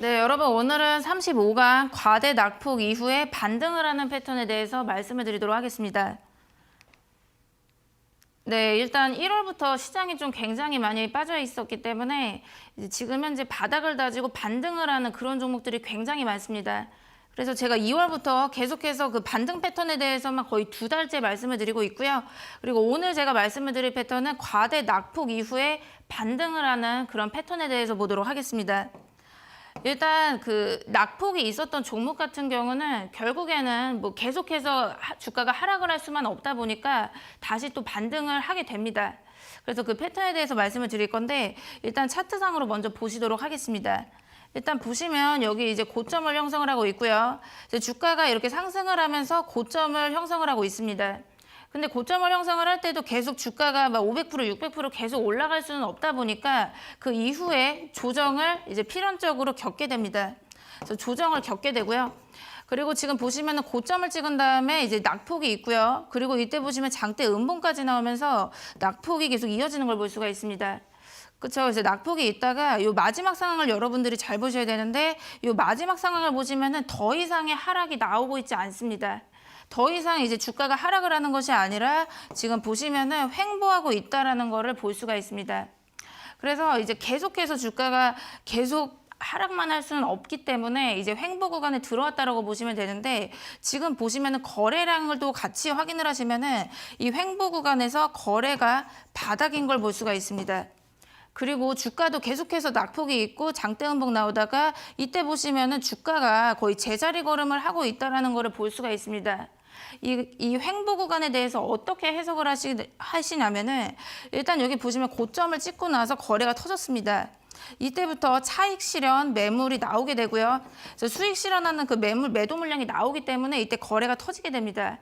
네, 여러분 오늘은 35강 과대 낙폭 이후에 반등을 하는 패턴에 대해서 말씀을 드리도록 하겠습니다. 네, 일단 1월부터 시장이 좀 굉장히 많이 빠져 있었기 때문에 이제 지금 현재 바닥을 다지고 반등을 하는 그런 종목들이 굉장히 많습니다. 그래서 제가 2월부터 계속해서 그 반등 패턴에 대해서만 거의 2달째 말씀을 드리고 있고요. 그리고 오늘 제가 말씀을 드릴 패턴은 과대 낙폭 이후에 반등을 하는 그런 패턴에 대해서 보도록 하겠습니다. 일단 그 낙폭이 있었던 종목 같은 경우는 결국에는 뭐 계속해서 주가가 하락을 할 수만 없다 보니까 다시 또 반등을 하게 됩니다. 그래서 그 패턴에 대해서 말씀을 드릴 건데 일단 차트상으로 먼저 보시도록 하겠습니다. 일단 보시면 여기 이제 고점을 형성을 하고 있고요. 이제 주가가 이렇게 상승을 하면서 고점을 형성을 하고 있습니다. 근데 고점을 형성을 할 때도 계속 주가가 막 500%, 600% 계속 올라갈 수는 없다 보니까 그 이후에 조정을 이제 필연적으로 겪게 됩니다. 그래서 조정을 겪게 되고요. 그리고 지금 보시면은 고점을 찍은 다음에 이제 낙폭이 있고요. 그리고 이때 보시면 장대 음봉까지 나오면서 낙폭이 계속 이어지는 걸 볼 수가 있습니다. 그렇죠. 그래서 낙폭이 있다가 요 마지막 상황을 여러분들이 잘 보셔야 되는데 요 마지막 상황을 보시면은 더 이상의 하락이 나오고 있지 않습니다. 더 이상 이제 주가가 하락을 하는 것이 아니라 지금 보시면은 횡보하고 있다라는 거를 볼 수가 있습니다. 그래서 이제 계속해서 주가가 계속 하락만 할 수는 없기 때문에 이제 횡보 구간에 들어왔다라고 보시면 되는데 지금 보시면은 거래량을 또 같이 확인을 하시면은 이 횡보 구간에서 거래가 바닥인 걸 볼 수가 있습니다. 그리고 주가도 계속해서 낙폭이 있고 장대 음봉 나오다가 이때 보시면은 주가가 거의 제자리 걸음을 하고 있다라는 거를 볼 수가 있습니다. 이 횡보 구간에 대해서 어떻게 해석을 하시냐면은 일단 여기 보시면 고점을 찍고 나서 거래가 터졌습니다. 이때부터 차익 실현 매물이 나오게 되고요. 수익 실현하는 그 매도 물량이 나오기 때문에 이때 거래가 터지게 됩니다.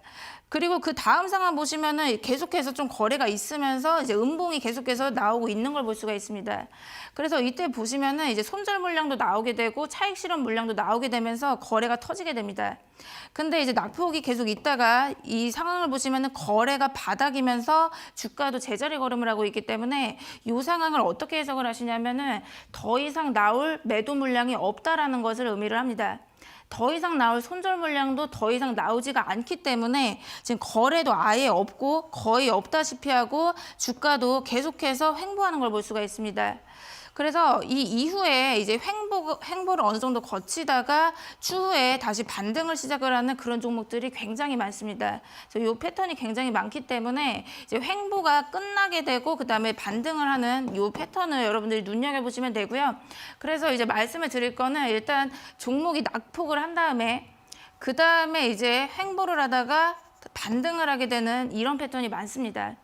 그리고 그 다음 상황 보시면은 계속해서 좀 거래가 있으면서 이제 음봉이 계속해서 나오고 있는 걸 볼 수가 있습니다. 그래서 이때 보시면은 이제 손절 물량도 나오게 되고 차익 실현 물량도 나오게 되면서 거래가 터지게 됩니다. 근데 이제 낙폭이 계속 있다가 이 상황을 보시면은 거래가 바닥이면서 주가도 제자리 걸음을 하고 있기 때문에 이 상황을 어떻게 해석을 하시냐면은 더 이상 나올 매도 물량이 없다라는 것을 의미를 합니다. 더 이상 나올 손절 물량도 더 이상 나오지가 않기 때문에 지금 거래도 아예 없고 거의 없다시피 하고 주가도 계속해서 횡보하는 걸 볼 수가 있습니다. 그래서 이 이후에 이제 횡보를 어느 정도 거치다가 추후에 다시 반등을 시작을 하는 그런 종목들이 굉장히 많습니다. 그래서 이 패턴이 굉장히 많기 때문에 이제 횡보가 끝나게 되고 그다음에 반등을 하는 이 패턴을 여러분들이 눈여겨보시면 되고요. 그래서 이제 말씀을 드릴 거는 일단 종목이 낙폭을 한 다음에 그다음에 이제 횡보를 하다가 반등을 하게 되는 이런 패턴이 많습니다.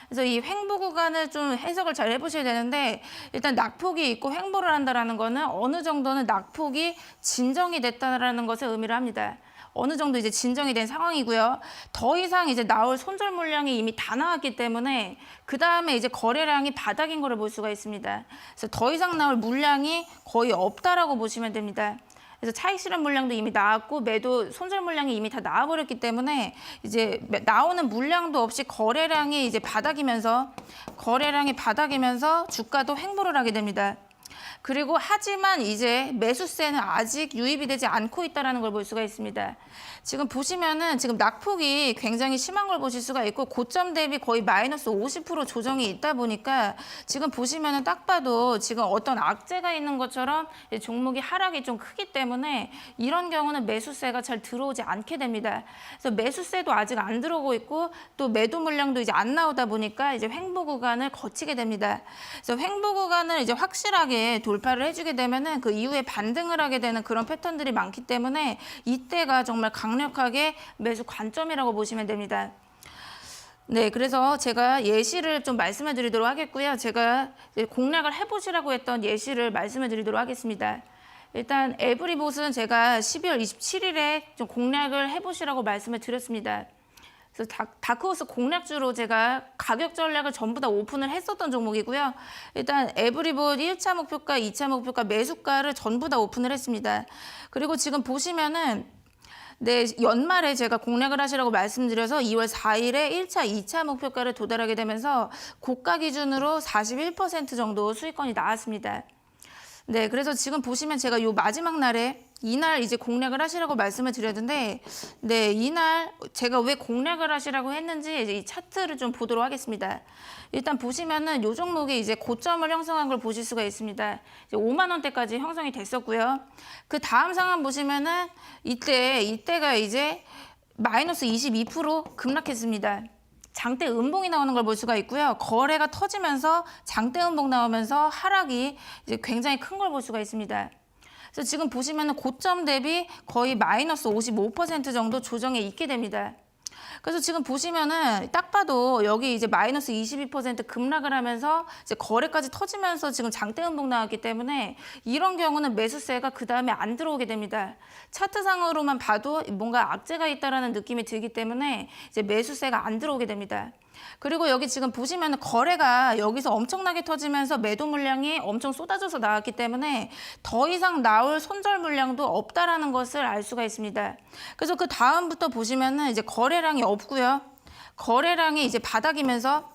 그래서 이 횡보 구간을 좀 해석을 잘 해보셔야 되는데 일단 낙폭이 있고 횡보를 한다는 거는 어느 정도는 낙폭이 진정이 됐다라는 것을 의미를 합니다. 어느 정도 이제 진정이 된 상황이고요. 더 이상 이제 나올 손절 물량이 이미 다 나왔기 때문에 그 다음에 이제 거래량이 바닥인 거를 볼 수가 있습니다. 그래서 더 이상 나올 물량이 거의 없다라고 보시면 됩니다. 그래서 차익 실현 물량도 이미 나왔고 매도 손절 물량이 이미 다 나와버렸기 때문에 이제 나오는 물량도 없이 거래량이 바닥이면서 주가도 횡보를 하게 됩니다. 그리고 하지만 이제 매수세는 아직 유입이 되지 않고 있다는 걸 볼 수가 있습니다. 지금 보시면은 지금 낙폭이 굉장히 심한 걸 보실 수가 있고 고점 대비 거의 마이너스 50% 조정이 있다 보니까 지금 보시면은 딱 봐도 지금 어떤 악재가 있는 것처럼 종목이 하락이 좀 크기 때문에 이런 경우는 매수세가 잘 들어오지 않게 됩니다. 그래서 매수세도 아직 안 들어오고 있고 또 매도 물량도 이제 안 나오다 보니까 이제 횡보 구간을 거치게 됩니다. 그래서 횡보 구간을 이제 확실하게 돌파를 해주게 되면은 그 이후에 반등을 하게 되는 그런 패턴들이 많기 때문에 이때가 정말 강력하게 매수 관점이라고 보시면 됩니다. 네, 그래서 제가 예시를 좀 말씀을 드리도록 하겠고요. 제가 공략을 해보시라고 했던 예시를 말씀을 드리도록 하겠습니다. 일단 에브리봇은 제가 12월 27일에 좀 공략을 해보시라고 말씀을 드렸습니다. 그래서 다크호스 공략주로 제가 가격 전략을 전부 다 오픈을 했었던 종목이고요. 일단 에브리봇 1차 목표가, 2차 목표가, 매수가를 전부 다 오픈을 했습니다. 그리고 지금 보시면은 네, 연말에 제가 공략을 하시라고 말씀드려서 2월 4일에 1차, 2차 목표가를 도달하게 되면서 고가 기준으로 41% 정도 수익권이 나왔습니다. 네, 그래서 지금 보시면 제가 요 마지막 날에 이날 이제 공략을 하시라고 말씀을 드렸는데, 네, 이날 제가 왜 공략을 하시라고 했는지 이제 이 차트를 좀 보도록 하겠습니다. 일단 보시면은 요 종목이 이제 고점을 형성한 걸 보실 수가 있습니다. 이제 5만 원대까지 형성이 됐었고요. 그 다음 상황 보시면은 이때가 이제 마이너스 22% 급락했습니다. 장대 음봉이 나오는 걸 볼 수가 있고요. 거래가 터지면서 장대 음봉 나오면서 하락이 이제 굉장히 큰 걸 볼 수가 있습니다. 그래서 지금 보시면은 고점 대비 거의 마이너스 55% 정도 조정에 있게 됩니다. 그래서 지금 보시면은 딱 봐도 여기 이제 마이너스 22% 급락을 하면서 이제 거래까지 터지면서 지금 장대 음봉 나왔기 때문에 이런 경우는 매수세가 그 다음에 안 들어오게 됩니다. 차트상으로만 봐도 뭔가 악재가 있다라는 느낌이 들기 때문에 이제 매수세가 안 들어오게 됩니다. 그리고 여기 지금 보시면 거래가 여기서 엄청나게 터지면서 매도 물량이 엄청 쏟아져서 나왔기 때문에 더 이상 나올 손절 물량도 없다라는 것을 알 수가 있습니다. 그래서 그 다음부터 보시면은 이제 거래량이 없고요. 거래량이 이제 바닥이면서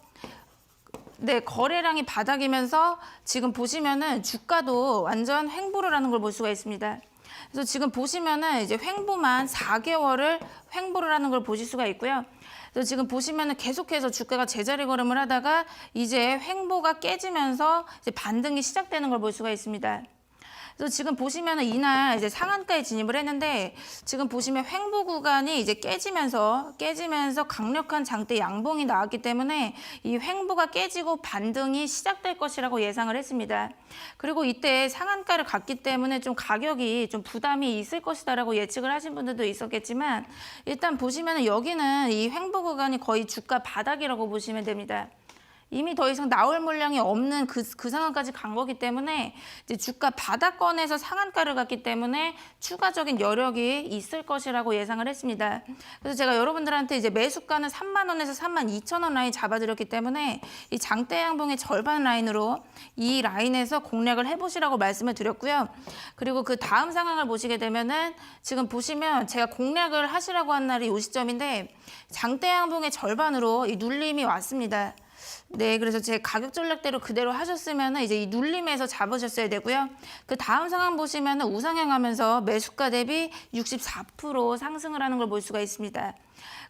거래량이 바닥이면서 지금 보시면은 주가도 완전 횡보를 하는 걸 볼 수가 있습니다. 그래서 지금 보시면은 이제 횡보만 4개월을 횡보를 하는 걸 보실 수가 있고요. 그래서 지금 보시면은 계속해서 주가가 제자리 걸음을 하다가 이제 횡보가 깨지면서 이제 반등이 시작되는 걸 볼 수가 있습니다. 그래서 지금 보시면은 이날 이제 상한가에 진입을 했는데 지금 보시면 횡보 구간이 이제 깨지면서 강력한 장대 양봉이 나왔기 때문에 이 횡보가 깨지고 반등이 시작될 것이라고 예상을 했습니다. 그리고 이때 상한가를 갔기 때문에 좀 가격이 좀 부담이 있을 것이다라고 예측을 하신 분들도 있었겠지만 일단 보시면은 여기는 이 횡보 구간이 거의 주가 바닥이라고 보시면 됩니다. 이미 더 이상 나올 물량이 없는 그 상황까지 간 거기 때문에 이제 주가 바닥권에서 상한가를 갔기 때문에 추가적인 여력이 있을 것이라고 예상을 했습니다. 그래서 제가 여러분들한테 이제 매수가는 3만 원에서 3만 2천 원 라인 잡아드렸기 때문에 이 장대 양봉의 절반 라인으로 이 라인에서 공략을 해보시라고 말씀을 드렸고요. 그리고 그 다음 상황을 보시게 되면은 지금 보시면 제가 공략을 하시라고 한 날이 이 시점인데 장대 양봉의 절반으로 이 눌림이 왔습니다. 네, 그래서 제 가격 전략대로 그대로 하셨으면 이제 이 눌림에서 잡으셨어야 되고요. 그 다음 상황 보시면 우상향하면서 매수가 대비 64% 상승을 하는 걸 볼 수가 있습니다.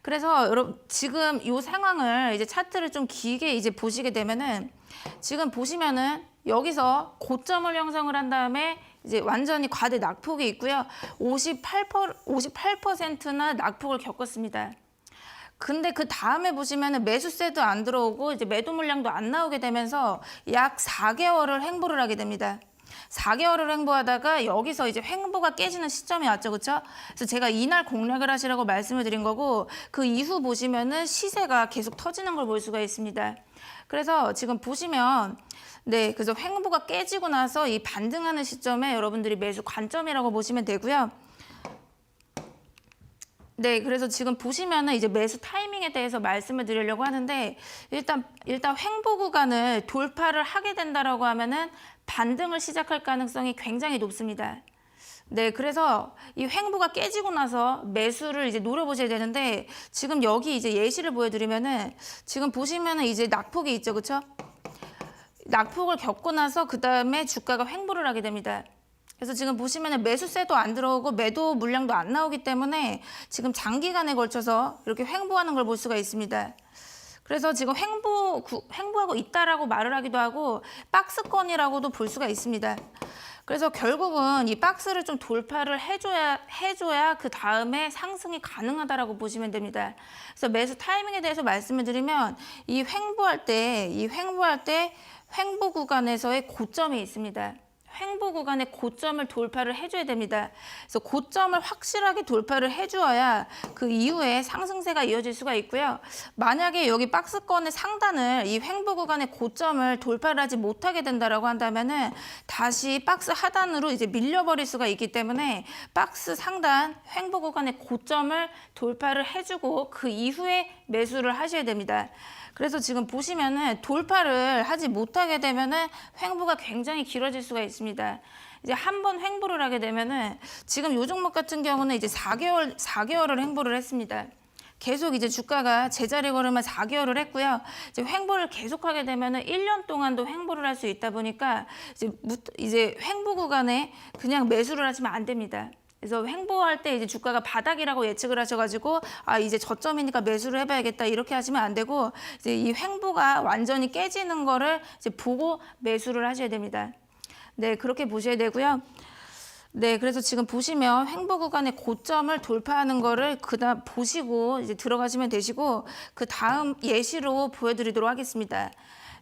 그래서 여러분 지금 이 상황을 이제 차트를 좀 길게 이제 보시게 되면은 지금 보시면은 여기서 고점을 형성을 한 다음에 이제 완전히 과대 낙폭이 있고요. 58%나 낙폭을 겪었습니다. 근데 그 다음에 보시면은 매수세도 안 들어오고 이제 매도 물량도 안 나오게 되면서 약 4개월을 횡보를 하게 됩니다. 4개월을 횡보하다가 여기서 이제 횡보가 깨지는 시점이 왔죠, 그렇죠? 그래서 제가 이날 공략을 하시라고 말씀을 드린 거고 그 이후 보시면은 시세가 계속 터지는 걸 볼 수가 있습니다. 그래서 지금 보시면 그래서 횡보가 깨지고 나서 이 반등하는 시점에 여러분들이 매수 관점이라고 보시면 되고요. 네, 그래서 지금 보시면은 이제 매수 타이밍에 대해서 말씀을 드리려고 하는데 일단 횡보 구간을 돌파를 하게 된다라고 하면은 반등을 시작할 가능성이 굉장히 높습니다. 네, 그래서 이 횡보가 깨지고 나서 매수를 이제 노려보셔야 되는데 지금 여기 이제 예시를 보여드리면은 지금 보시면은 이제 낙폭이 있죠, 그렇죠? 낙폭을 겪고 나서 그 다음에 주가가 횡보를 하게 됩니다. 그래서 지금 보시면 매수세도 안 들어오고 매도 물량도 안 나오기 때문에 지금 장기간에 걸쳐서 이렇게 횡보하는 걸 볼 수가 있습니다. 그래서 지금 횡보하고 있다라고 말을 하기도 하고 박스권이라고도 볼 수가 있습니다. 그래서 결국은 이 박스를 좀 돌파를 해줘야 그 다음에 상승이 가능하다라고 보시면 됩니다. 그래서 매수 타이밍에 대해서 말씀을 드리면 이 횡보할 때 횡보 구간에서의 고점이 있습니다. 횡보 구간의 고점을 돌파를 해줘야 됩니다. 그래서 고점을 확실하게 돌파를 해주어야 그 이후에 상승세가 이어질 수가 있고요. 만약에 여기 박스권의 상단을 이 횡보 구간의 고점을 돌파를 하지 못하게 된다라고 한다면은 다시 박스 하단으로 이제 밀려버릴 수가 있기 때문에 박스 상단 횡보 구간의 고점을 돌파를 해주고 그 이후에 매수를 하셔야 됩니다. 그래서 지금 보시면은 돌파를 하지 못하게 되면은 횡보가 굉장히 길어질 수가 있습니다. 이제 한 번 횡보를 하게 되면은 지금 요 종목 같은 경우는 이제 4개월을 횡보를 했습니다. 계속 이제 주가가 제자리 걸음을 4개월을 했고요. 이제 횡보를 계속하게 되면은 1년 동안도 횡보를 할 수 있다 보니까 이제 횡보 구간에 그냥 매수를 하시면 안 됩니다. 그래서 횡보할 때 이제 주가가 바닥이라고 예측을 하셔가지고 이제 저점이니까 매수를 해봐야겠다 이렇게 하시면 안 되고 이제 이 횡보가 완전히 깨지는 거를 이제 보고 매수를 하셔야 됩니다. 네, 그렇게 보셔야 되고요. 네, 그래서 지금 보시면 횡보 구간의 고점을 돌파하는 거를 그다음 보시고 이제 들어가시면 되시고 그 다음 예시로 보여드리도록 하겠습니다.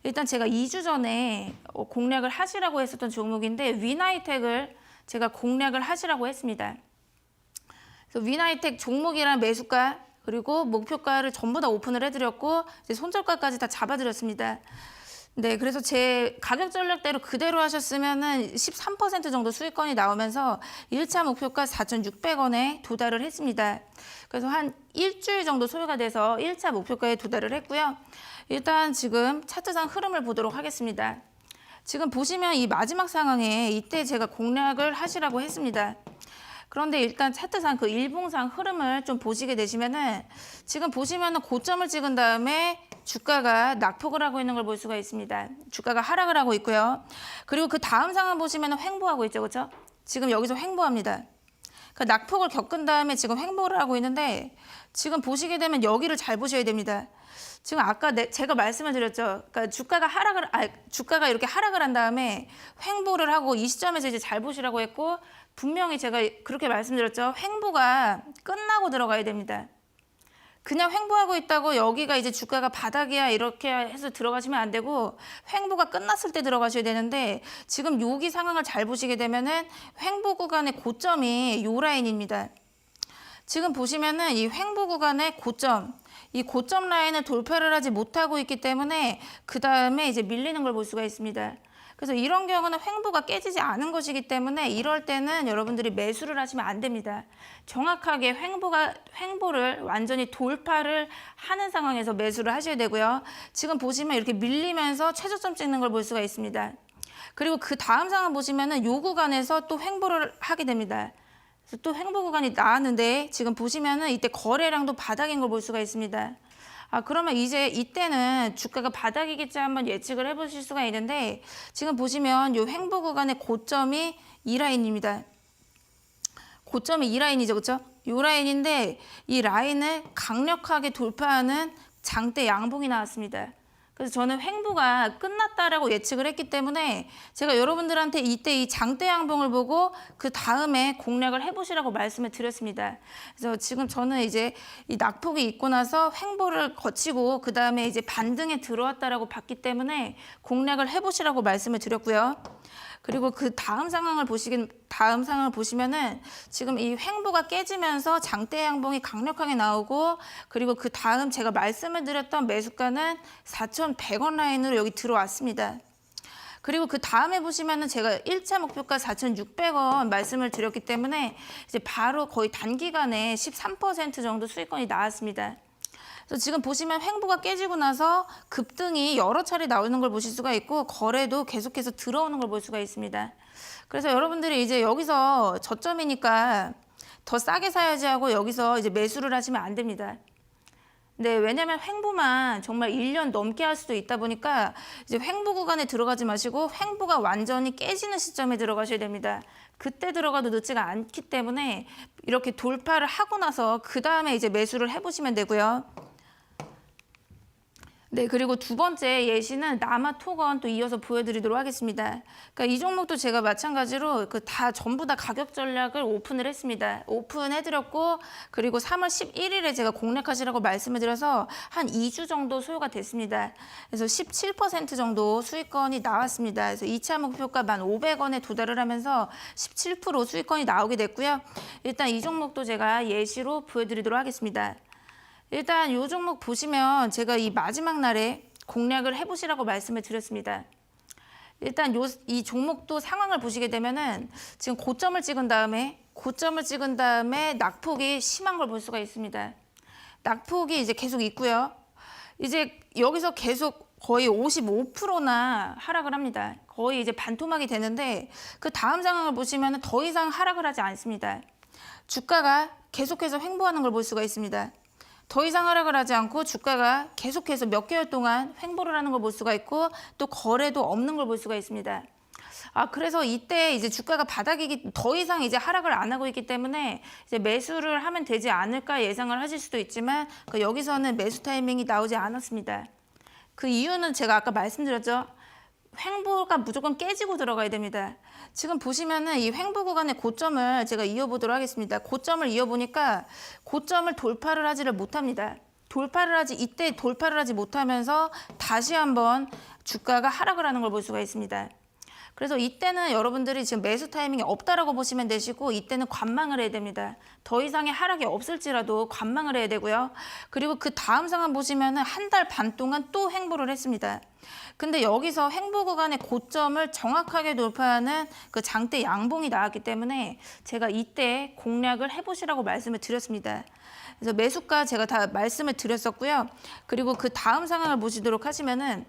일단 제가 2주 전에 공략을 하시라고 했었던 종목인데 위나이텍을 제가 공략을 하시라고 했습니다. 그래서 위나이텍 종목이랑 매수가 그리고 목표가를 전부 다 오픈을 해드렸고 이제 손절가까지 다 잡아드렸습니다. 네, 그래서 제 가격 전략대로 그대로 하셨으면은 13% 정도 수익권이 나오면서 1차 목표가 4,600원에 도달을 했습니다. 그래서 한 일주일 정도 소요가 돼서 1차 목표가에 도달을 했고요. 일단 지금 차트상 흐름을 보도록 하겠습니다. 지금 보시면 이 마지막 상황에 이때 제가 공략을 하시라고 했습니다. 그런데 일단 차트상 그 일봉상 흐름을 좀 보시게 되시면은 지금 보시면은 고점을 찍은 다음에 주가가 낙폭을 하고 있는 걸 볼 수가 있습니다. 주가가 하락을 하고 있고요. 그리고 그 다음 상황 보시면은 횡보하고 있죠, 그렇죠? 지금 여기서 횡보합니다. 그 낙폭을 겪은 다음에 지금 횡보를 하고 있는데 지금 보시게 되면 여기를 잘 보셔야 됩니다. 지금 아까 제가 말씀을 드렸죠. 그러니까 주가가 이렇게 하락을 한 다음에 횡보를 하고 이 시점에서 이제 잘 보시라고 했고 분명히 제가 그렇게 말씀드렸죠. 횡보가 끝나고 들어가야 됩니다. 그냥 횡보하고 있다고 여기가 이제 주가가 바닥이야 이렇게 해서 들어가시면 안 되고 횡보가 끝났을 때 들어가셔야 되는데 지금 여기 상황을 잘 보시게 되면은 횡보 구간의 고점이 요 라인입니다. 지금 보시면은 이 횡보 구간의 고점, 이 고점 라인을 돌파를 하지 못하고 있기 때문에 그 다음에 이제 밀리는 걸 볼 수가 있습니다. 그래서 이런 경우는 횡보가 깨지지 않은 것이기 때문에 이럴 때는 여러분들이 매수를 하시면 안 됩니다. 정확하게 횡보를 완전히 돌파를 하는 상황에서 매수를 하셔야 되고요. 지금 보시면 이렇게 밀리면서 최저점 찍는 걸 볼 수가 있습니다. 그리고 그 다음 상황 보시면은 요 구간에서 또 횡보를 하게 됩니다. 그래서 또 횡보 구간이 나왔는데 지금 보시면은 이때 거래량도 바닥인 걸 볼 수가 있습니다. 그러면 이제 이때는 주가가 바닥이겠지 한번 예측을 해보실 수가 있는데 지금 보시면 요 횡보 구간의 고점이 이 라인입니다. 고점이 이 라인이죠, 그렇죠? 요 라인인데 이 라인을 강력하게 돌파하는 장대 양봉이 나왔습니다. 그래서 저는 횡보가 끝났다라고 예측을 했기 때문에 제가 여러분들한테 이때 이 장대 양봉을 보고 그 다음에 공략을 해보시라고 말씀을 드렸습니다. 그래서 지금 저는 이제 이 낙폭이 있고 나서 횡보를 거치고 그 다음에 이제 반등에 들어왔다라고 봤기 때문에 공략을 해보시라고 말씀을 드렸고요. 그리고 그 다음 상황을 보시면은 지금 이 횡보가 깨지면서 장대 양봉이 강력하게 나오고 그리고 그 다음 제가 말씀을 드렸던 매수가는 4,100원 라인으로 여기 들어왔습니다. 그리고 그 다음에 보시면은 제가 1차 목표가 4,600원 말씀을 드렸기 때문에 이제 바로 거의 단기간에 13% 정도 수익권이 나왔습니다. 그래서 지금 보시면 횡보가 깨지고 나서 급등이 여러 차례 나오는 걸 보실 수가 있고 거래도 계속해서 들어오는 걸 볼 수가 있습니다. 그래서 여러분들이 이제 여기서 저점이니까 더 싸게 사야지 하고 여기서 이제 매수를 하시면 안 됩니다. 네, 왜냐면 횡보만 정말 1년 넘게 할 수도 있다 보니까 이제 횡보 구간에 들어가지 마시고 횡보가 완전히 깨지는 시점에 들어가셔야 됩니다. 그때 들어가도 늦지가 않기 때문에 이렇게 돌파를 하고 나서 그 다음에 이제 매수를 해보시면 되고요. 네, 그리고 두 번째 예시는 남아토건 또 이어서 보여드리도록 하겠습니다. 그러니까 이 종목도 제가 마찬가지로 전부 다 가격 전략을 오픈을 했습니다. 오픈해드렸고 그리고 3월 11일에 제가 공략하시라고 말씀을 드려서 한 2주 정도 소요가 됐습니다. 그래서 17% 정도 수익권이 나왔습니다. 그래서 2차 목표가 1,500원에 도달을 하면서 17% 수익권이 나오게 됐고요. 일단 이 종목도 제가 예시로 보여드리도록 하겠습니다. 일단 이 종목 보시면 제가 이 마지막 날에 공략을 해보시라고 말씀을 드렸습니다. 일단 이 종목도 상황을 보시게 되면은 지금 고점을 찍은 다음에 낙폭이 심한 걸 볼 수가 있습니다. 낙폭이 이제 계속 있고요. 이제 여기서 계속 거의 55%나 하락을 합니다. 거의 이제 반토막이 되는데 그 다음 상황을 보시면 더 이상 하락을 하지 않습니다. 주가가 계속해서 횡보하는 걸 볼 수가 있습니다. 더 이상 하락을 하지 않고 주가가 계속해서 몇 개월 동안 횡보를 하는 걸 볼 수가 있고 또 거래도 없는 걸 볼 수가 있습니다. 그래서 이때 이제 주가가 바닥이기 더 이상 이제 하락을 안 하고 있기 때문에 이제 매수를 하면 되지 않을까 예상을 하실 수도 있지만 여기서는 매수 타이밍이 나오지 않았습니다. 그 이유는 제가 아까 말씀드렸죠. 횡보가 무조건 깨지고 들어가야 됩니다. 지금 보시면은 이 횡보 구간의 고점을 제가 이어보도록 하겠습니다. 고점을 이어보니까 고점을 돌파를 하지를 못합니다. 이때 돌파를 하지 못하면서 다시 한번 주가가 하락을 하는 걸 볼 수가 있습니다. 그래서 이때는 여러분들이 지금 매수 타이밍이 없다라고 보시면 되시고 이때는 관망을 해야 됩니다. 더 이상의 하락이 없을지라도 관망을 해야 되고요. 그리고 그 다음 상황 보시면은 한 달 반 동안 또 횡보를 했습니다. 근데 여기서 횡보 구간의 고점을 정확하게 돌파하는 그 장대 양봉이 나왔기 때문에 제가 이때 공략을 해보시라고 말씀을 드렸습니다. 그래서 매수가 제가 다 말씀을 드렸었고요. 그리고 그 다음 상황을 보시도록 하시면은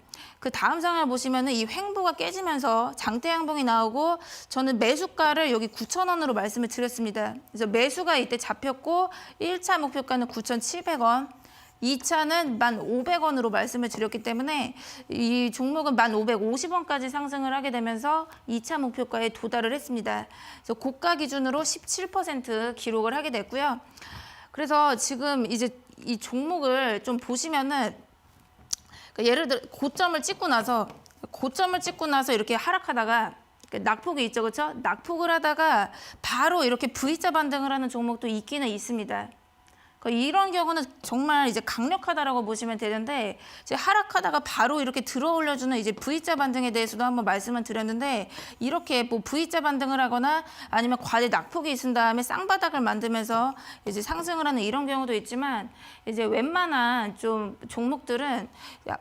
이 횡보가 깨지면서 장대 양봉이 나오고 저는 매수가를 여기 9,000원으로 말씀을 드렸습니다. 그래서 매수가 이때 잡혔고 1차 목표가는 9,700원. 2차는 1,500원으로 말씀을 드렸기 때문에 이 종목은 1,550원까지 상승을 하게 되면서 2차 목표가에 도달을 했습니다. 그래서 고가 기준으로 17% 기록을 하게 됐고요. 그래서 지금 이제 이 종목을 좀 보시면은 예를 들어 고점을 찍고 나서 이렇게 하락하다가 낙폭이 있죠, 그렇죠? 낙폭을 하다가 바로 이렇게 V자 반등을 하는 종목도 있기는 있습니다. 이런 경우는 정말 이제 강력하다라고 보시면 되는데 이제 하락하다가 바로 이렇게 들어 올려주는 이제 V자 반등에 대해서도 한번 말씀을 드렸는데 이렇게 뭐 V자 반등을 하거나 아니면 과대 낙폭이 있은 다음에 쌍바닥을 만들면서 이제 상승을 하는 이런 경우도 있지만 이제 웬만한 좀 종목들은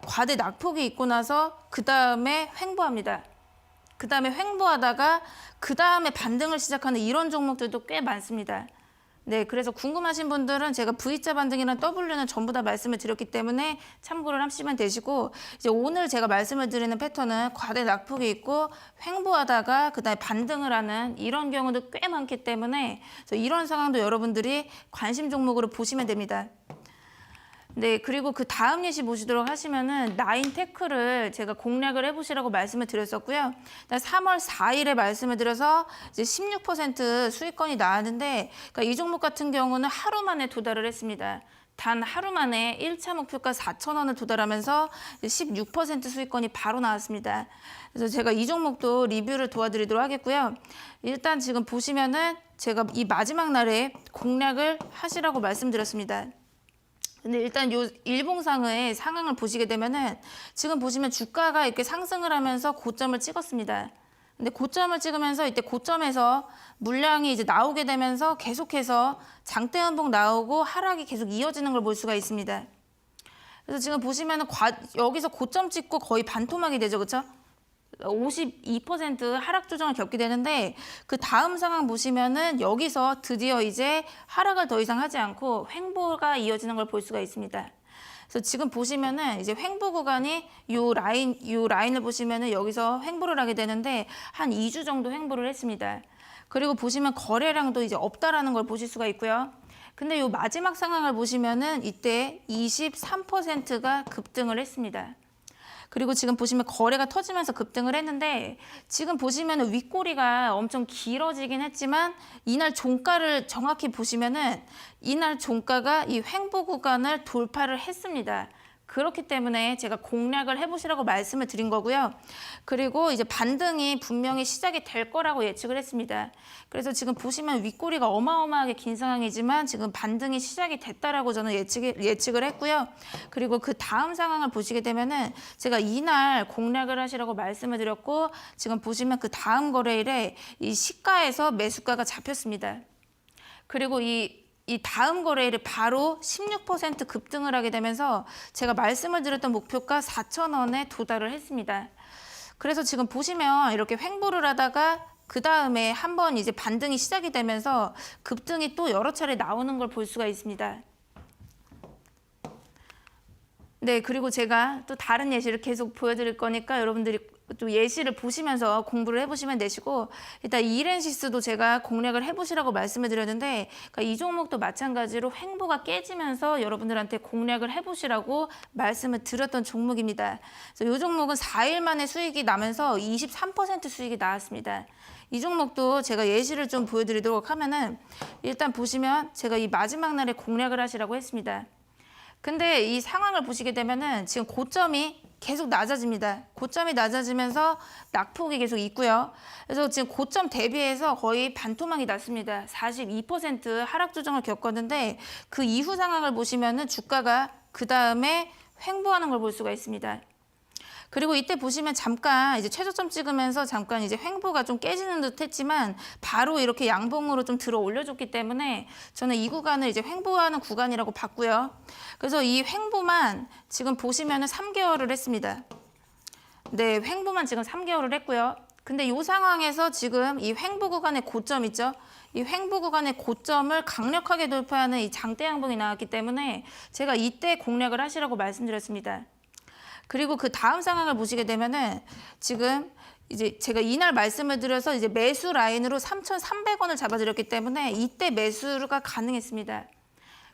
과대 낙폭이 있고 나서 그 다음에 횡보합니다. 그 다음에 횡보하다가 그 다음에 반등을 시작하는 이런 종목들도 꽤 많습니다. 네, 그래서 궁금하신 분들은 제가 V자 반등이랑 W는 전부 다 말씀을 드렸기 때문에 참고를 하시면 되시고 이제 오늘 제가 말씀을 드리는 패턴은 과대 낙폭이 있고 횡보하다가 그다음에 반등을 하는 이런 경우도 꽤 많기 때문에 이런 상황도 여러분들이 관심 종목으로 보시면 됩니다. 네, 그리고 그 다음 예시 보시도록 하시면은 나인테크를 제가 공략을 해보시라고 말씀을 드렸었고요. 3월 4일에 말씀을 드려서 이제 16% 수익권이 나왔는데, 그러니까 이 종목 같은 경우는 하루 만에 도달을 했습니다. 단 하루 만에 1차 목표가 4,000원을 도달하면서 16% 수익권이 바로 나왔습니다. 그래서 제가 이 종목도 리뷰를 도와드리도록 하겠고요. 일단 지금 보시면은 제가 이 마지막 날에 공략을 하시라고 말씀드렸습니다. 근데 일단 요 일봉상의 상황을 보시게 되면은 지금 보시면 주가가 이렇게 상승을 하면서 고점을 찍었습니다. 근데 고점을 찍으면서 이때 고점에서 물량이 이제 나오게 되면서 계속해서 장대 연봉 나오고 하락이 계속 이어지는 걸 볼 수가 있습니다. 그래서 지금 보시면은 여기서 고점 찍고 거의 반토막이 되죠, 그렇죠? 52% 하락 조정을 겪게 되는데 그 다음 상황 보시면은 여기서 드디어 이제 하락을 더 이상 하지 않고 횡보가 이어지는 걸 볼 수가 있습니다. 그래서 지금 보시면은 이제 횡보 구간이 요 라인을 보시면은 여기서 횡보를 하게 되는데 한 2주 정도 횡보를 했습니다. 그리고 보시면 거래량도 이제 없다라는 걸 보실 수가 있고요. 근데 요 마지막 상황을 보시면은 이때 23%가 급등을 했습니다. 그리고 지금 보시면 거래가 터지면서 급등을 했는데 지금 보시면 윗꼬리가 엄청 길어지긴 했지만 이날 종가를 정확히 보시면은 이날 종가가 이 횡보 구간을 돌파를 했습니다. 그렇기 때문에 제가 공략을 해보시라고 말씀을 드린 거고요. 그리고 이제 반등이 분명히 시작이 될 거라고 예측을 했습니다. 그래서 지금 보시면 윗꼬리가 어마어마하게 긴 상황이지만 지금 반등이 시작이 됐다라고 저는 예측을 했고요. 그리고 그 다음 상황을 보시게 되면은 제가 이날 공략을 하시라고 말씀을 드렸고 지금 보시면 그 다음 거래일에 이 시가에서 매수가가 잡혔습니다. 그리고 이 다음 거래일에 바로 16% 급등을 하게 되면서 제가 말씀을 드렸던 목표가 4,000원에 도달을 했습니다. 그래서 지금 보시면 이렇게 횡보를 하다가 그 다음에 한번 이제 반등이 시작이 되면서 급등이 또 여러 차례 나오는 걸 볼 수가 있습니다. 네, 그리고 제가 또 다른 예시를 계속 보여드릴 거니까 여러분들이 또 예시를 보시면서 공부를 해보시면 되시고, 일단 이렌시스도 제가 공략을 해보시라고 말씀을 드렸는데, 그러니까 이 종목도 마찬가지로 횡보가 깨지면서 여러분들한테 공략을 해보시라고 말씀을 드렸던 종목입니다. 그래서 이 종목은 4일 만에 수익이 나면서 23% 수익이 나왔습니다. 이 종목도 제가 예시를 좀 보여드리도록 하면은, 일단 보시면 제가 이 마지막 날에 공략을 하시라고 했습니다. 근데 이 상황을 보시게 되면은 지금 고점이 계속 낮아집니다. 고점이 낮아지면서 낙폭이 계속 있고요. 그래서 지금 고점 대비해서 거의 반토막이 났습니다. 42% 하락 조정을 겪었는데, 그 이후 상황을 보시면은 주가가 그 다음에 횡보하는 걸 볼 수가 있습니다. 그리고 이때 보시면 잠깐 이제 최저점 찍으면서 잠깐 이제 횡보가 좀 깨지는 듯 했지만, 바로 이렇게 양봉으로 좀 들어 올려줬기 때문에 저는 이 구간을 이제 횡보하는 구간이라고 봤고요. 그래서 이 횡보만 지금 보시면은 3개월을 했습니다. 네, 횡보만 지금 3개월을 했고요. 근데 이 상황에서 지금 이 횡보 구간의 고점 있죠? 이 횡보 구간의 고점을 강력하게 돌파하는 이 장대 양봉이 나왔기 때문에 제가 이때 공략을 하시라고 말씀드렸습니다. 그리고 그 다음 상황을 보시게 되면은 지금 이제 제가 이날 말씀을 드려서 이제 매수 라인으로 3,300원을 잡아드렸기 때문에 이때 매수가 가능했습니다.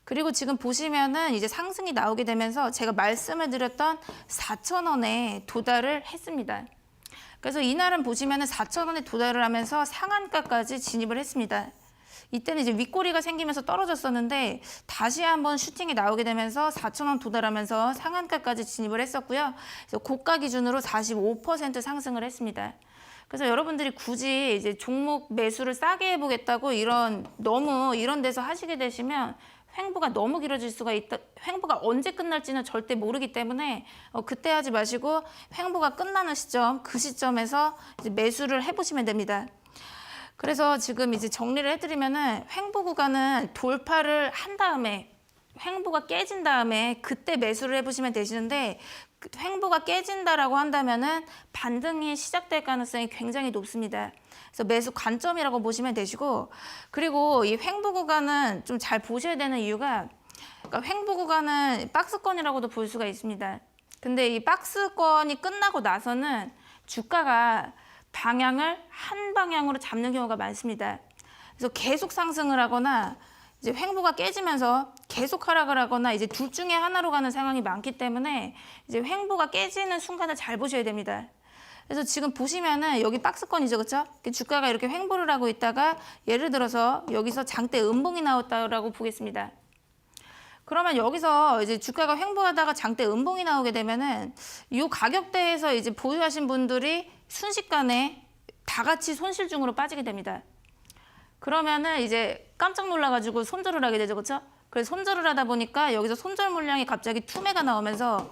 그리고 지금 보시면은 이제 상승이 나오게 되면서 제가 말씀을 드렸던 4,000원에 도달을 했습니다. 그래서 이날은 보시면은 4,000원에 도달을 하면서 상한가까지 진입을 했습니다. 이때는 이제 윗꼬리가 생기면서 떨어졌었는데 다시 한번 슈팅이 나오게 되면서 4,000원 도달하면서 상한가까지 진입을 했었고요. 그래서 고가 기준으로 45% 상승을 했습니다. 그래서 여러분들이 굳이 이제 종목 매수를 싸게 해보겠다고 너무 이런 데서 하시게 되시면 횡보가 너무 길어질 수가 있다. 횡보가 언제 끝날지는 절대 모르기 때문에 그때 하지 마시고 횡보가 끝나는 시점, 그 시점에서 이제 매수를 해보시면 됩니다. 그래서 지금 이제 정리를 해드리면은 횡보 구간은 돌파를 한 다음에 횡보가 깨진 다음에 그때 매수를 해보시면 되시는데, 횡보가 깨진다라고 한다면은 반등이 시작될 가능성이 굉장히 높습니다. 그래서 매수 관점이라고 보시면 되시고, 그리고 이 횡보 구간은 좀 잘 보셔야 되는 이유가, 그러니까 횡보 구간은 박스권이라고도 볼 수가 있습니다. 근데 이 박스권이 끝나고 나서는 주가가 방향을 한 방향으로 잡는 경우가 많습니다. 그래서 계속 상승을 하거나 이제 횡보가 깨지면서 계속 하락을 하거나 이제 둘 중에 하나로 가는 상황이 많기 때문에 이제 횡보가 깨지는 순간을 잘 보셔야 됩니다. 그래서 지금 보시면은 여기 박스권이죠, 그렇죠? 주가가 이렇게 횡보를 하고 있다가 예를 들어서 여기서 장대 음봉이 나왔다라고 보겠습니다. 그러면 여기서 이제 주가가 횡보하다가 장대 음봉이 나오게 되면은 이 가격대에서 이제 보유하신 분들이 순식간에 다 같이 손실중으로 빠지게 됩니다. 그러면은 이제 깜짝 놀라가지고 손절을 하게 되죠, 그렇죠? 그래서 손절을 하다 보니까 여기서 손절 물량이 갑자기 투매가 나오면서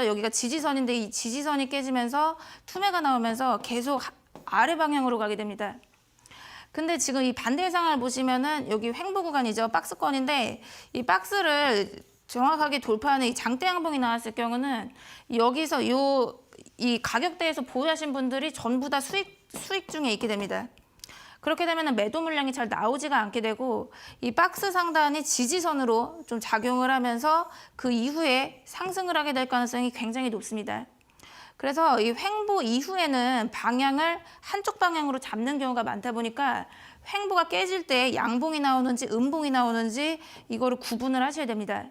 여기가 지지선인데 이 지지선이 깨지면서 투매가 나오면서 계속 아래 방향으로 가게 됩니다. 근데 지금 이 반대 상황을 보시면은 여기 횡보 구간이죠, 박스권인데 이 박스를 정확하게 돌파하는 이 장대 양봉이 나왔을 경우는 여기서 이 가격대에서 보유하신 분들이 전부 다 수익 중에 있게 됩니다. 그렇게 되면 매도 물량이 잘 나오지가 않게 되고 이 박스 상단이 지지선으로 좀 작용을 하면서 그 이후에 상승을 하게 될 가능성이 굉장히 높습니다. 그래서 이 횡보 이후에는 방향을 한쪽 방향으로 잡는 경우가 많다 보니까 횡보가 깨질 때 양봉이 나오는지 음봉이 나오는지 이거를 구분을 하셔야 됩니다.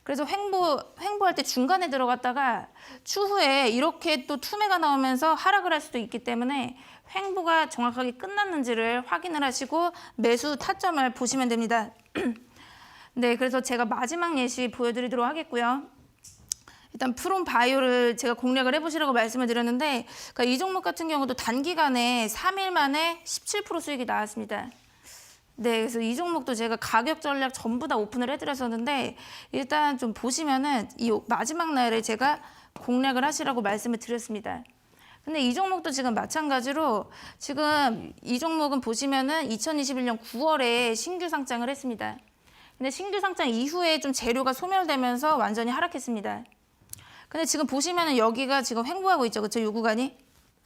그래서 횡보할 때 중간에 들어갔다가 추후에 이렇게 또 투매가 나오면서 하락을 할 수도 있기 때문에 횡보가 정확하게 끝났는지를 확인을 하시고 매수 타점을 보시면 됩니다. 네, 그래서 제가 마지막 예시 보여드리도록 하겠고요. 일단 프롬바이오를 제가 공략을 해보시라고 말씀을 드렸는데, 그러니까 이 종목 같은 경우도 단기간에 3일 만에 17% 수익이 나왔습니다. 네, 그래서 이 종목도 제가 가격 전략 전부 다 오픈을 해드렸었는데, 일단 좀 보시면은 이 마지막 날에 제가 공략을 하시라고 말씀을 드렸습니다. 근데 이 종목도 지금 마찬가지로 지금 이 종목은 보시면은 2021년 9월에 신규 상장을 했습니다. 근데 신규 상장 이후에 좀 재료가 소멸되면서 완전히 하락했습니다. 근데 지금 보시면은 여기가 지금 횡보하고 있죠, 그렇죠? 이 구간이.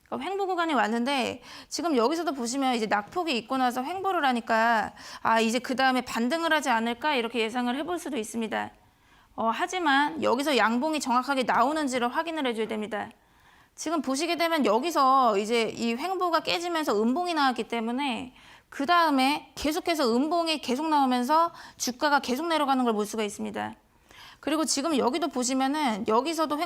그러니까 횡보 구간이 왔는데 지금 여기서도 보시면 이제 낙폭이 있고 나서 횡보를 하니까 이제 그 다음에 반등을 하지 않을까 이렇게 예상을 해볼 수도 있습니다. 하지만 여기서 양봉이 정확하게 나오는지를 확인을 해줘야 됩니다. 지금 보시게 되면 여기서 이제 이 횡보가 깨지면서 음봉이 나왔기 때문에 그 다음에 계속해서 음봉이 계속 나오면서 주가가 계속 내려가는 걸 볼 수가 있습니다. 그리고 지금 여기도 보시면은 여기서도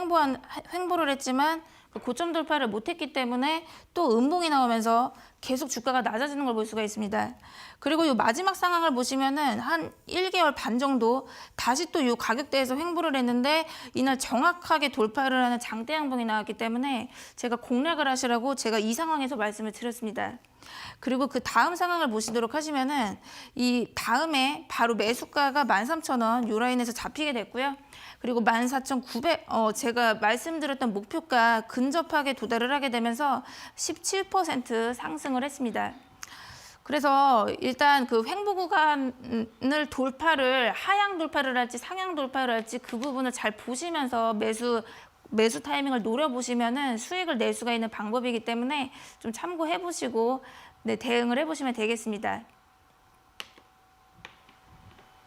횡보를 했지만 그 고점 돌파를 못했기 때문에 또 음봉이 나오면서 계속 주가가 낮아지는 걸 볼 수가 있습니다. 그리고 이 마지막 상황을 보시면은 한 1개월 반 정도 다시 또 이 가격대에서 횡보를 했는데 이날 정확하게 돌파를 하는 장대 양봉이 나왔기 때문에 제가 공략을 하시라고 제가 이 상황에서 말씀을 드렸습니다. 그리고 그 다음 상황을 보시도록 하시면은 이 다음에 바로 매수가가 13,000원 요 라인에서 잡히게 됐고요. 그리고 14,900 제가 말씀드렸던 목표가 근접하게 도달을 하게 되면서 17% 상승을 했습니다. 그래서 일단 그 횡보 구간을 돌파를 하향 돌파를 할지 상향 돌파를 할지 그 부분을 잘 보시면서 매수 타이밍을 노려보시면은 수익을 낼 수가 있는 방법이기 때문에 좀 참고해 보시고 네, 대응을 해 보시면 되겠습니다.